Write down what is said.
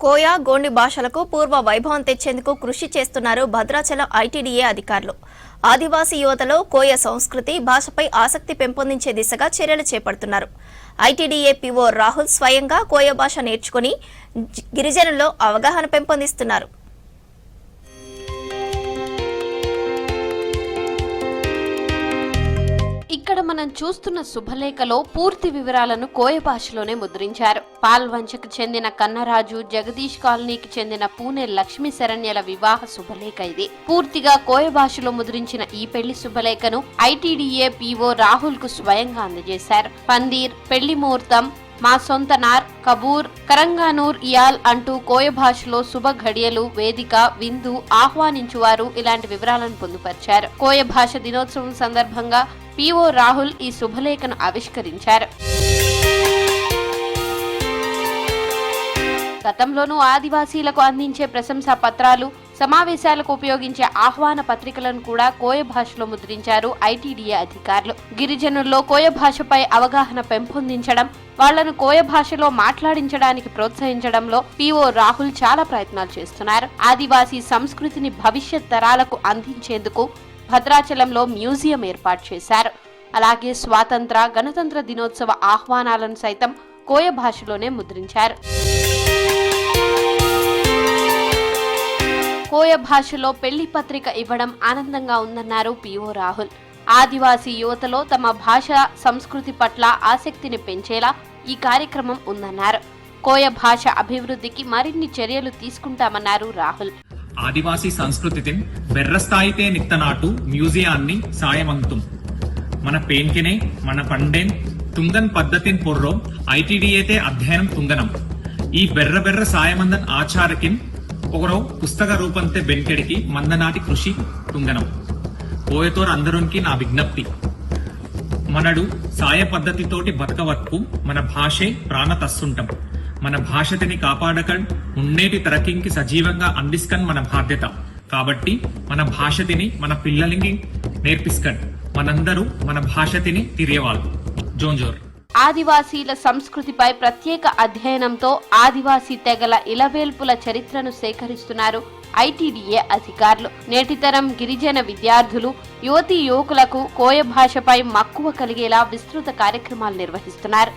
కోయ గోండి భాషలకు పూర్వ వైభవం తెచ్చేందుకు కృషి చేస్తున్నారు భద్రాచలం ఐటీడీఏ అధికారులు. ఆదివాసీ యువతలో కోయ సంస్కృతి భాషపై ఆసక్తి పెంపొందించే దిశగా చర్యలు చేపడుతున్నారు. ఐటీడీఏ పీఓ రాహుల్ స్వయంగా కోయ భాష నేర్చుకుని గిరిజనుల్లో అవగాహన పెంపొందిస్తున్నారు. ఇక్కడ మనం చూస్తున్న శుభలేఖలో పూర్తి వివరాలను కోయ భాషలోనే ముద్రించారు. పాల్వంచకు చెందిన కన్నరాజు, జగదీష్ కాలనీకి చెందిన పూణె లక్ష్మీ శరణ్యల వివాహ శుభలేఖ ఇది. పూర్తిగా కోయ భాషలో ముద్రించిన ఈ పెళ్లి శుభలేఖను ఐటీడీఏ పీఓ రాహుల్ కు స్వయంగా అందజేశారు. పందీర్, పెళ్లి ముహూర్తం, మా సొంత నార్, కబూర్, కరంగానూర్ ఇయాల్ అంటూ కోయ భాషలో శుభ ఘడియలు, వేదిక, విందు, ఆహ్వానించువారు ఇలాంటి వివరాలను పొందుపరిచారు. కోయ భాష దినోత్సవం సందర్భంగా పీఓ రాహుల్ ఈ శుభలేఖను ఆవిష్కరించారు. గతంలోనూ ఆదివాసీలకు అందించే ప్రశంసా పత్రాలు, సమావేశాలకు ఉపయోగించే ఆహ్వాన పత్రికలను కూడా కోయ భాషలో ముద్రించారు ఐటీడీఏ అధికారులు. గిరిజనుల్లో కోయ భాషపై అవగాహన పెంపొందించడం, వాళ్లను కోయ భాషలో మాట్లాడించడానికి ప్రోత్సహించడంలో పీఓ రాహుల్ చాలా ప్రయత్నాలు చేస్తున్నారు. ఆదివాసీ సంస్కృతిని భవిష్యత్ తరాలకు అందించేందుకు భద్రాచలంలో మ్యూజియం ఏర్పాటు చేశారు. అలాగే స్వాతంత్ర, గణతంత్ర దినోత్సవ ఆహ్వానాలను సైతం కోయ భాషలోనే ముద్రించారు. కోయ భాషలో పెళ్లి పత్రిక ఇవ్వడం ఆనందంగా ఉందన్నారు పీఓ రాహుల్. ఆదివాసీ యువతలో తమ భాష, సంస్కృతి పట్ల ఆసక్తిని పెంచేలా ఈ కార్యక్రమం ఉందన్నారు. కోయ భాష అభివృద్ధికి మరిన్ని చర్యలు తీసుకుంటామన్నారు రాహుల్. ఆదివాసీ సంస్కృతిని బెర్రస్థాయితే నిత్తనాటు మ్యూజియాన్ని సాయమంతుం మన పేన్కినే మన పండేన్ తుంగన్ పద్ధతిన్ పొర్రో ఐటీడీఏతే అధ్యయనం తుంగనం ఈ బెర్ర సాయమందన్ ఆచారకిన్ ఒకరో పుస్తక రూపంతే బెన్కెడికి మందనాటి కృషి తుంగనం పోయతోర్ అందరునికి నా విజ్ఞప్తి మనడు సాయ పద్ధతితోటి బతకవత్పు మన భాషే ప్రాణ తస్సుంటం మన భాషతిని కాపాడకం ఉన్నేటి తరకింకి సజీవంగా అందిస్కన్ మన బాధ్యత కాబట్టి మన భాషతిని మన పిల్లలకి నేర్పిస్కన్ మనందరూ మన భాషతిని తిరియవాళ్ళు జోంజోర్. ఆదివాసీల సంస్కృతిపై ప్రత్యేక అధ్యయనంతో ఆదివాసీ తెగల ఇలవేల్పుల చరిత్రను సేకరిస్తున్నారు ఐటీడీఏ అధికారులు. నేటితరం గిరిజన విద్యార్థులు, యువతీ యువకులకు కోయ భాషపై మక్కువ కలిగేలా విస్తృత కార్యక్రమాలు నిర్వహిస్తున్నారు.